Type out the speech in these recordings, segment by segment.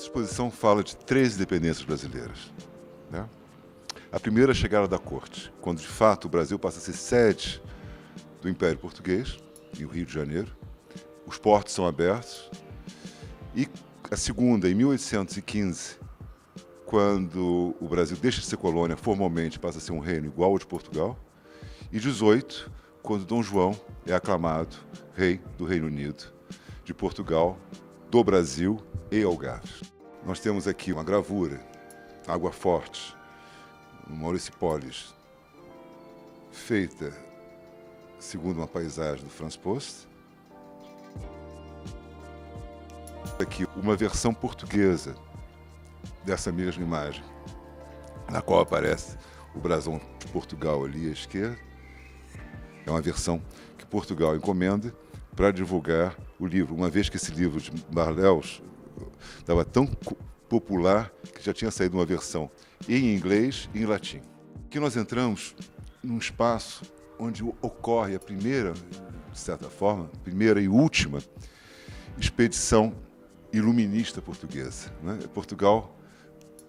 Essa exposição fala de 3 independências brasileiras, né? A primeira é a chegada da corte, quando de fato o Brasil passa a ser sede do Império Português, em Rio de Janeiro. Os portos são abertos. E a segunda, em 1815, quando o Brasil deixa de ser colônia, formalmente passa a ser um reino igual ao de Portugal. E 18, quando Dom João é aclamado rei do Reino Unido, de Portugal, do Brasil e Algarve. Nós temos aqui uma gravura, Água Forte, no Mauriciópolis, feita segundo uma paisagem do Franz Post. Aqui uma versão portuguesa dessa mesma imagem, na qual aparece o brasão de Portugal ali à esquerda. É uma versão que Portugal encomenda para divulgar o livro, uma vez que esse livro de Barléus estava tão popular que já tinha saído uma versão em inglês e em latim. Aqui nós entramos num espaço onde ocorre a primeira, de certa forma, primeira e última expedição iluminista portuguesa, né? Portugal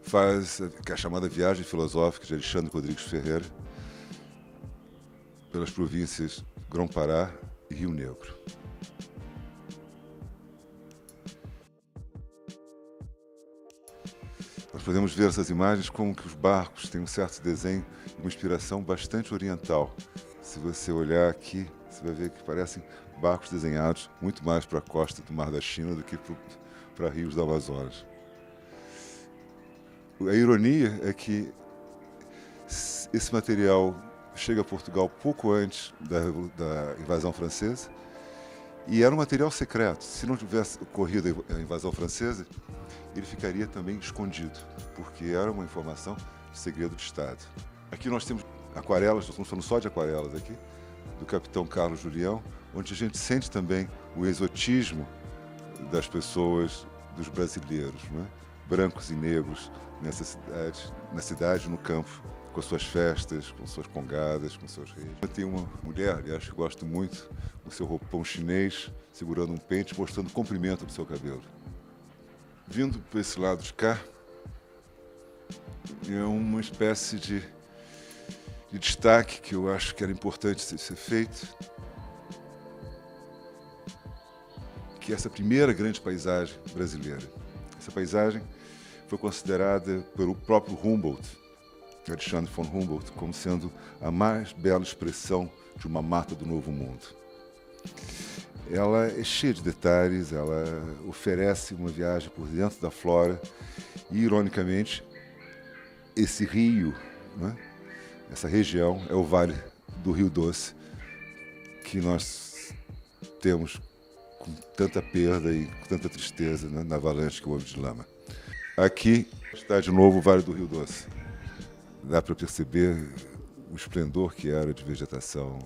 faz a chamada viagem filosófica de Alexandre Rodrigues Ferreira pelas províncias Grão-Pará e Rio Negro. Nós podemos ver essas imagens como que os barcos têm um certo desenho e uma inspiração bastante oriental. Se você olhar aqui, você vai ver que parecem barcos desenhados muito mais para a costa do Mar da China do que para rios do Amazonas. A ironia é que esse material chega a Portugal pouco antes da invasão francesa e era um material secreto. Se não tivesse ocorrido a invasão francesa, ele ficaria também escondido, porque era uma informação de segredo de Estado. Aqui nós temos aquarelas, nós estamos falando só de aquarelas aqui, do capitão Carlos Julião, onde a gente sente também o exotismo das pessoas, dos brasileiros, né? Brancos e negros na cidade, no campo, com suas festas, com suas congadas, com seus reis. Eu tenho uma mulher, e acho que gosto muito, com seu roupão chinês, segurando um pente, mostrando o comprimento do seu cabelo. Vindo para esse lado de cá, é uma espécie de destaque que eu acho que era importante ser feito, que é essa primeira grande paisagem brasileira. Essa paisagem foi considerada pelo próprio Humboldt, Alexandre von Humboldt, como sendo a mais bela expressão de uma mata do Novo Mundo. Ela é cheia de detalhes, ela oferece uma viagem por dentro da flora e, ironicamente, esse rio, né, essa região é o Vale do Rio Doce, que nós temos com tanta perda e com tanta tristeza, né, na avalanche que houve de lama. Aqui está de novo o Vale do Rio Doce. Dá para perceber o esplendor que era de vegetação.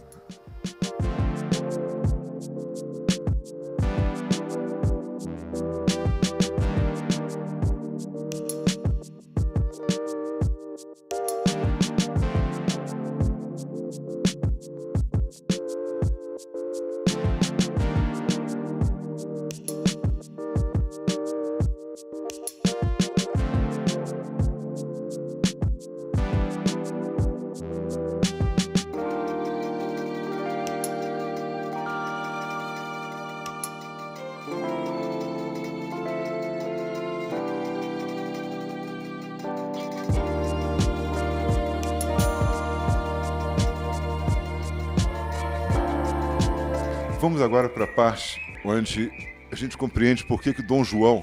Vamos agora para a parte onde a gente compreende por que Dom João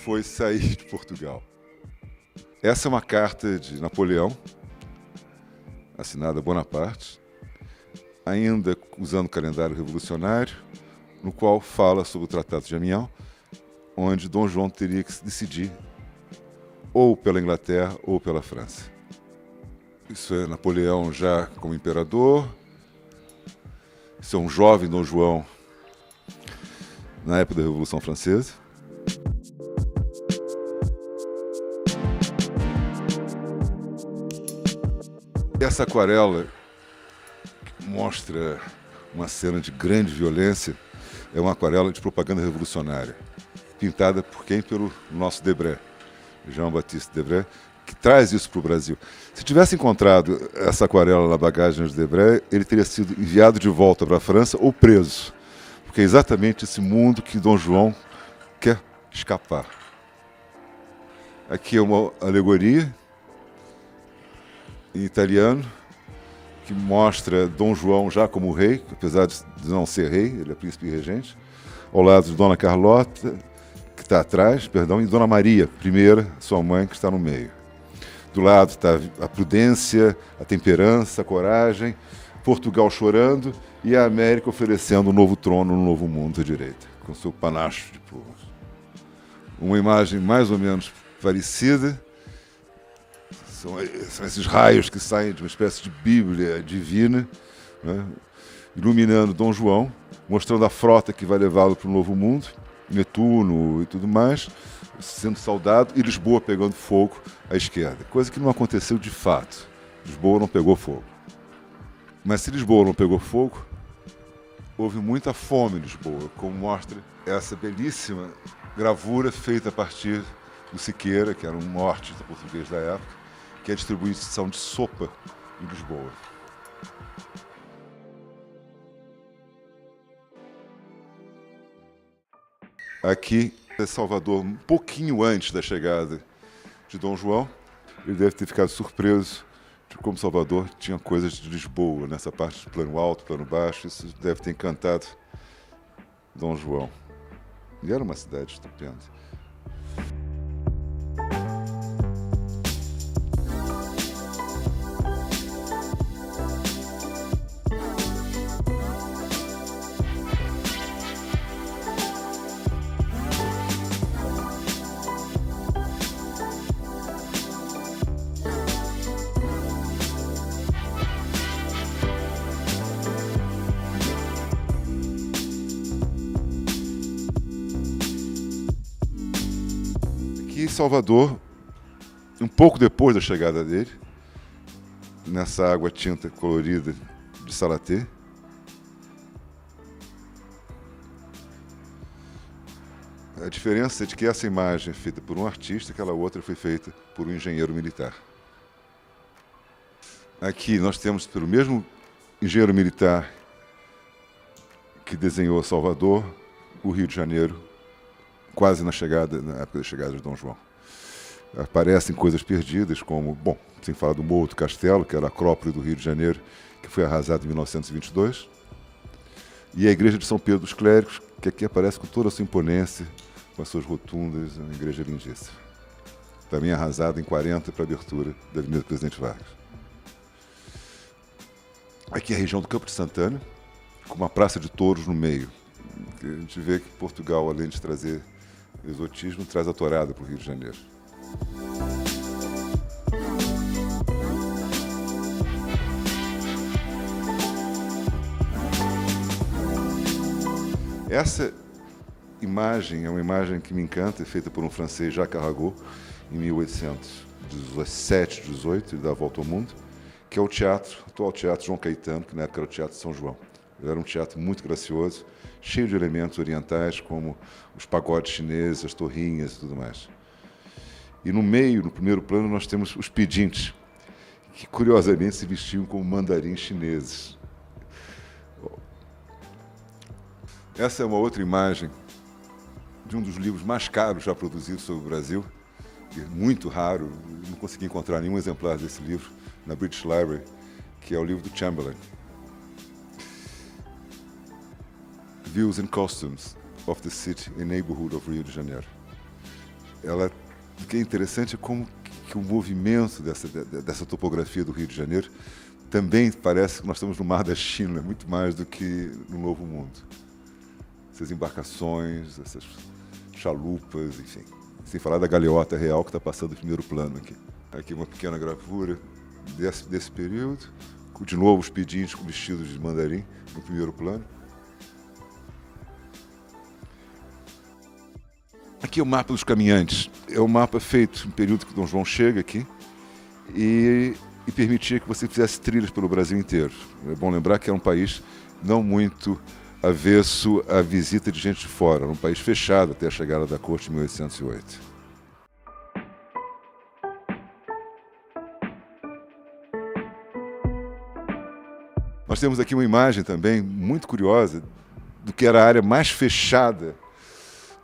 foi sair de Portugal. Essa é uma carta de Napoleão, assinada Bonaparte, ainda usando o calendário revolucionário, no qual fala sobre o Tratado de Amiens, onde Dom João teria que se decidir ou pela Inglaterra ou pela França. Isso é Napoleão já como imperador. Isso é um jovem Dom João na época da Revolução Francesa. Essa aquarela que mostra uma cena de grande violência é uma aquarela de propaganda revolucionária. pintada por quem? Pelo nosso Debré, Jean-Baptiste Debré, que traz isso para o Brasil. Se tivesse encontrado essa aquarela na bagagem de Debré, ele teria sido enviado de volta para a França ou preso, porque é exatamente esse mundo que Dom João quer escapar. Aqui é uma alegoria em italiano que mostra Dom João já como rei, apesar de não ser rei, ele é príncipe regente, ao lado de Dona Carlota, que está atrás, perdão, e Dona Maria, primeira, sua mãe, que está no meio. Do lado está a prudência, a temperança, a coragem, Portugal chorando e a América oferecendo um novo trono, um novo mundo à direita, com seu panacho de plumas. Uma imagem mais ou menos parecida, são esses raios que saem de uma espécie de Bíblia divina, né, iluminando Dom João, mostrando a frota que vai levá-lo para o novo mundo, Netuno e tudo mais, sendo saudado, e Lisboa pegando fogo à esquerda, coisa que não aconteceu de fato. Lisboa não pegou fogo. Mas se Lisboa não pegou fogo, houve muita fome em Lisboa, como mostra essa belíssima gravura feita a partir do Siqueira, que era um norte português da época, que é a distribuição de sopa em Lisboa. Aqui é Salvador, um pouquinho antes da chegada de Dom João. Ele deve ter ficado surpreso de como Salvador tinha coisas de Lisboa, nessa parte de plano alto, plano baixo. Isso deve ter encantado Dom João. E era uma cidade estupenda. Aqui em Salvador, um pouco depois da chegada dele, nessa água tinta colorida de Salatê, a diferença é de que essa imagem é feita por um artista, aquela outra foi feita por um engenheiro militar. Aqui nós temos, pelo mesmo engenheiro militar que desenhou Salvador, o Rio de Janeiro, quase na época da chegada de Dom João. Aparecem coisas perdidas, como, bom, sem falar do Morro do Castelo, que era a Acrópole do Rio de Janeiro, que foi arrasado em 1922, e a Igreja de São Pedro dos Clérigos, que aqui aparece com toda a sua imponência, com as suas rotundas, uma igreja lindíssima. Também arrasada em 40 para a abertura da Avenida Presidente Vargas. Aqui é a região do Campo de Santana, com uma praça de touros no meio. A gente vê que Portugal, além de trazer exotismo, traz a tourada para o Rio de Janeiro. Essa imagem é uma imagem que me encanta, é feita por um francês, Jacques Arago, em 1817, 18, ele dá a volta ao mundo, que é o atual teatro João Caetano, que na época era o Teatro São João. Ele era um teatro muito gracioso, cheio de elementos orientais, como os pagodes chineses, as torrinhas e tudo mais. E no meio, no primeiro plano, nós temos os pedintes, que curiosamente se vestiam como mandarins chineses. Essa é uma outra imagem de um dos livros mais caros já produzidos sobre o Brasil, que é muito raro, não consegui encontrar nenhum exemplar desse livro na British Library, que é o livro do Chamberlain. Views and Costumes of the City and Neighborhood of Rio de Janeiro. O que é interessante é como que o movimento dessa topografia do Rio de Janeiro também parece que nós estamos no Mar da China, muito mais do que no Novo Mundo. Essas embarcações, essas chalupas, enfim. Sem falar da galeota real que está passando o primeiro plano aqui. Aqui uma pequena gravura desse período. De novo os pedintes com vestidos de mandarim no primeiro plano. Aqui é o mapa dos caminhantes. É um mapa feito no período que Dom João chega aqui e permitia que você fizesse trilhas pelo Brasil inteiro. É bom lembrar que é um país não muito avesso à visita de gente de fora, num país fechado até a chegada da corte em 1808. Nós temos aqui uma imagem também muito curiosa do que era a área mais fechada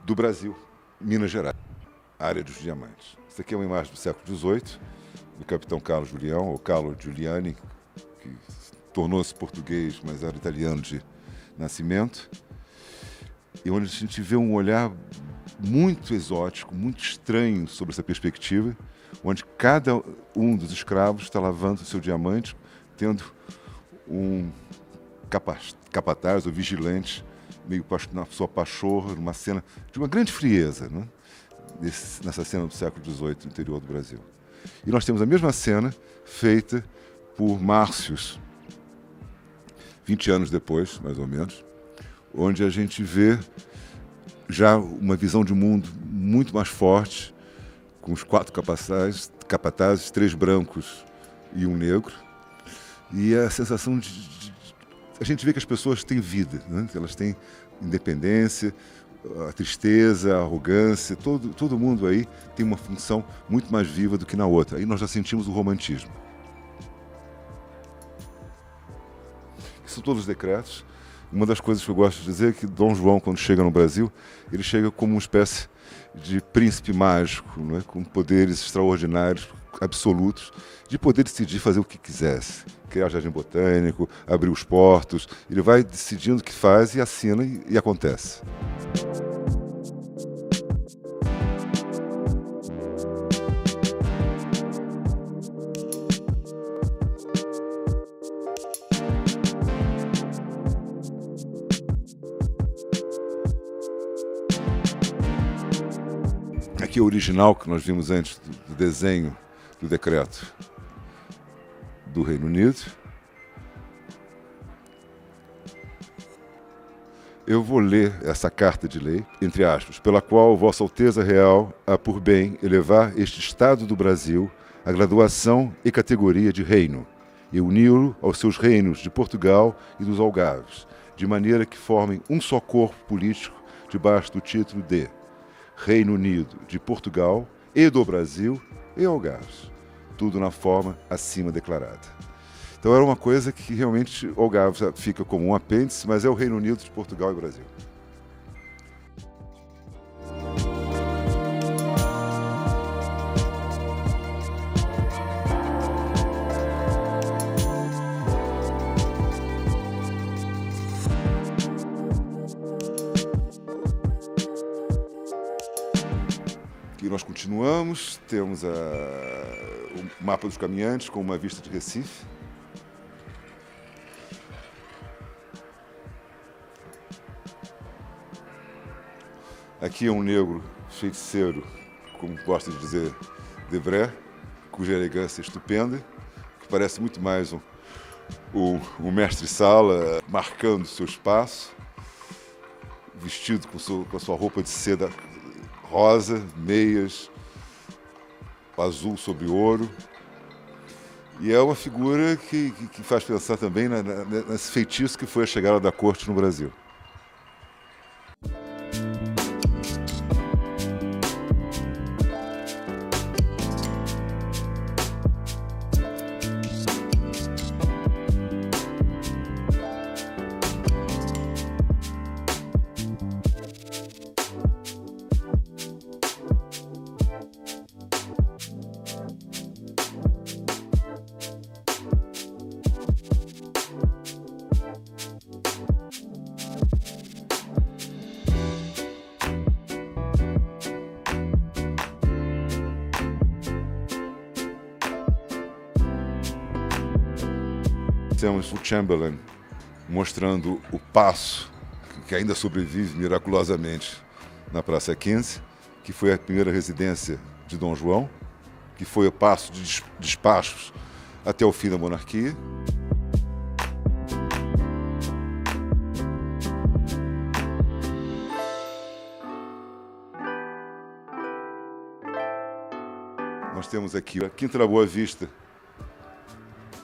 do Brasil, Minas Gerais, a área dos diamantes. Isso aqui é uma imagem do século XVIII, do capitão Carlo Julião, ou Carlo Giuliani, que tornou-se português, mas era italiano de nascimento, e onde a gente vê um olhar muito exótico, muito estranho sobre essa perspectiva, onde cada um dos escravos está lavando o seu diamante, tendo um capataz ou vigilante meio na sua pachorra, numa cena de uma grande frieza, né? Nessa cena do século XVIII, no interior do Brasil. E nós temos a mesma cena feita por Márcios, 20 anos depois, mais ou menos, onde a gente vê já uma visão de mundo muito mais forte, com os 4 capatazes, 3 brancos e um negro, e a sensação a gente vê que as pessoas têm vida, né? Elas têm independência, a tristeza, a arrogância, todo mundo aí tem uma função muito mais viva do que na outra. Aí nós já sentimos o romantismo. São todos decretos. Uma das coisas que eu gosto de dizer é que Dom João, quando chega no Brasil, ele chega como uma espécie de príncipe mágico, não é? Com poderes extraordinários, absolutos, de poder decidir fazer o que quisesse. Criar jardim botânico, abrir os portos. Ele vai decidindo o que faz e assina e acontece. Aqui é o original que nós vimos antes do desenho do decreto do Reino Unido. Eu vou ler essa carta de lei, entre aspas, pela qual Vossa Alteza Real há por bem elevar este Estado do Brasil à graduação e categoria de reino, e uni-lo aos seus reinos de Portugal e dos Algarves, de maneira que formem um só corpo político debaixo do título de Reino Unido de Portugal e do Brasil e Algarves. Tudo na forma acima declarada. Então era uma coisa que realmente Algarves fica como um apêndice, mas é o Reino Unido de Portugal e Brasil. Aqui nós continuamos, temos o mapa dos caminhantes com uma vista de Recife. Aqui é um negro feiticeiro, como gosta de dizer Debré, cuja elegância é estupenda, que parece muito mais um mestre-sala marcando seu espaço, vestido com a sua roupa de seda rosa, meias, azul sobre ouro. E é uma figura que faz pensar também nesse feitiço que foi a chegada da corte no Brasil. Temos o Chamberlain mostrando o paço que ainda sobrevive miraculosamente na Praça 15, que foi a primeira residência de Dom João, que foi o paço de despachos até o fim da monarquia. Nós temos aqui a Quinta da Boa Vista,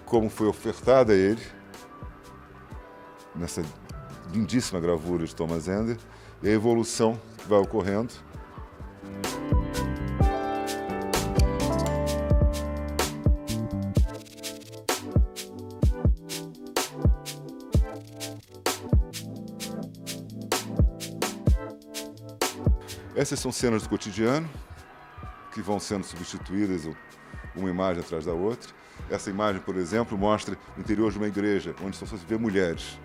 como foi ofertada a ele, nessa lindíssima gravura de Thomas Ender, e a evolução que vai ocorrendo. Essas são cenas do cotidiano, que vão sendo substituídas uma imagem atrás da outra. Essa imagem, por exemplo, mostra o interior de uma igreja, onde só se vê mulheres.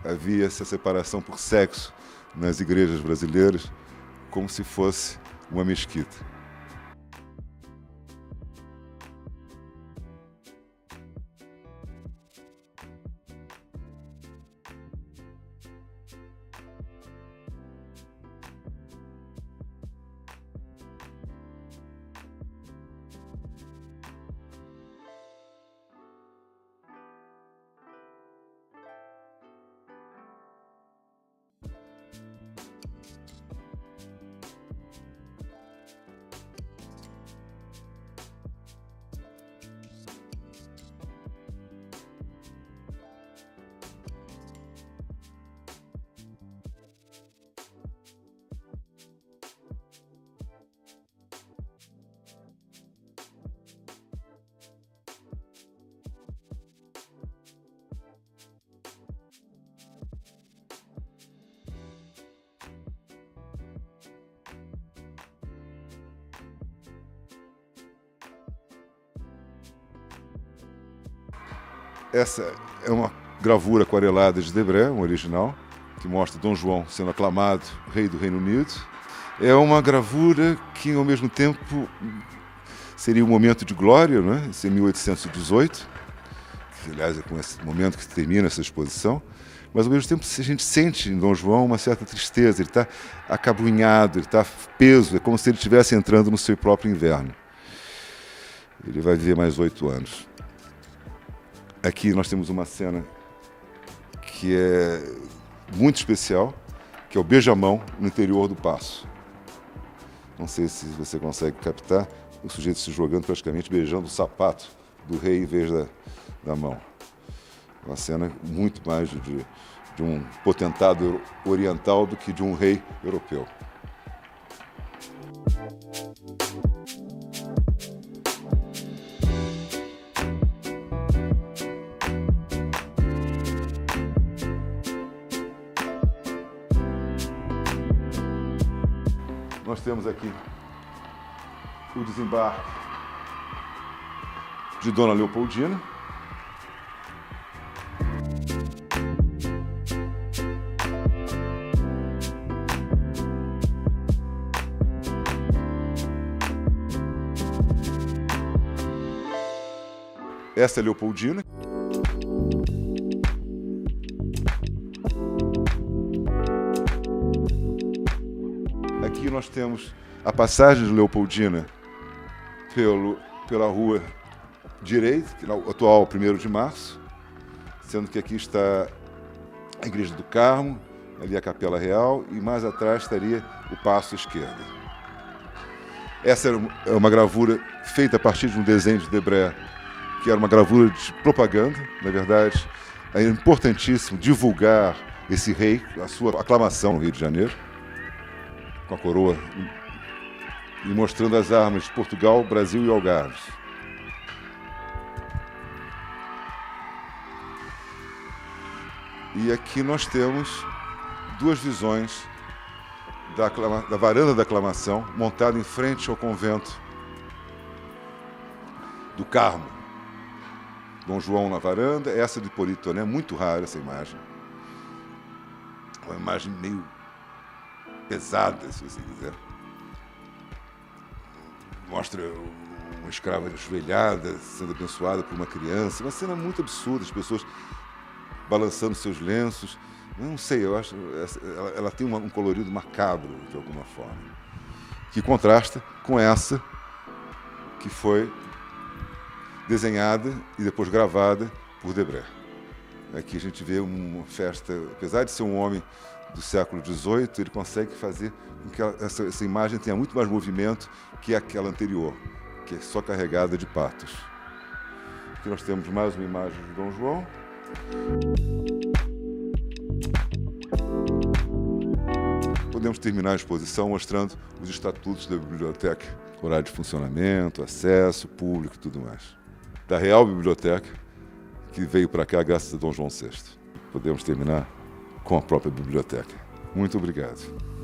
Havia essa separação por sexo nas igrejas brasileiras, como se fosse uma mesquita. Essa é uma gravura aquarelada de Debré, um original, que mostra Dom João sendo aclamado rei do Reino Unido. É uma gravura que, ao mesmo tempo, seria um momento de glória, não é? Isso é 1818, que, aliás, é com esse momento que termina essa exposição. Mas, ao mesmo tempo, a gente sente em Dom João uma certa tristeza. Ele está acabrunhado, ele está preso, é como se ele estivesse entrando no seu próprio inverno. Ele vai viver mais 8 anos. Aqui nós temos uma cena que é muito especial, que é o beijamão no interior do Paço. Não sei se você consegue captar o sujeito se jogando, praticamente beijando o sapato do rei em vez da mão. Uma cena muito mais de um potentado oriental do que de um rei europeu. Nós temos aqui o desembarque de Dona Leopoldina. Essa é Leopoldina. Aqui nós temos a passagem de Leopoldina pela rua direita, que é o atual 1º de março, sendo que aqui está a Igreja do Carmo, ali a Capela Real, e mais atrás estaria o Paço à esquerda. Essa é uma gravura feita a partir de um desenho de Debré, que era uma gravura de propaganda. Na verdade, é importantíssimo divulgar esse rei, a sua aclamação no Rio de Janeiro, com a coroa e mostrando as armas de Portugal, Brasil e Algarve. E aqui nós temos duas visões da varanda da aclamação, montada em frente ao convento do Carmo. Dom João na varanda, essa de Hipólito Toné, muito rara essa imagem. Uma imagem meio pesada, se você quiser. Mostra uma escrava ajoelhada, sendo abençoada por uma criança. Uma cena muito absurda, as pessoas balançando seus lenços. Eu não sei, eu acho ela tem um colorido macabro, de alguma forma, que contrasta com essa que foi desenhada e depois gravada por Debré. Aqui a gente vê uma festa, apesar de ser um homem do século XVIII, ele consegue fazer com que essa imagem tenha muito mais movimento que aquela anterior, que é só carregada de patos. Aqui nós temos mais uma imagem de Dom João. podemos terminar a exposição mostrando os estatutos da biblioteca, horário de funcionamento, acesso, público e tudo mais. Da Real Biblioteca, que veio para cá graças a Dom João VI. Podemos terminar com a própria biblioteca. Muito obrigado.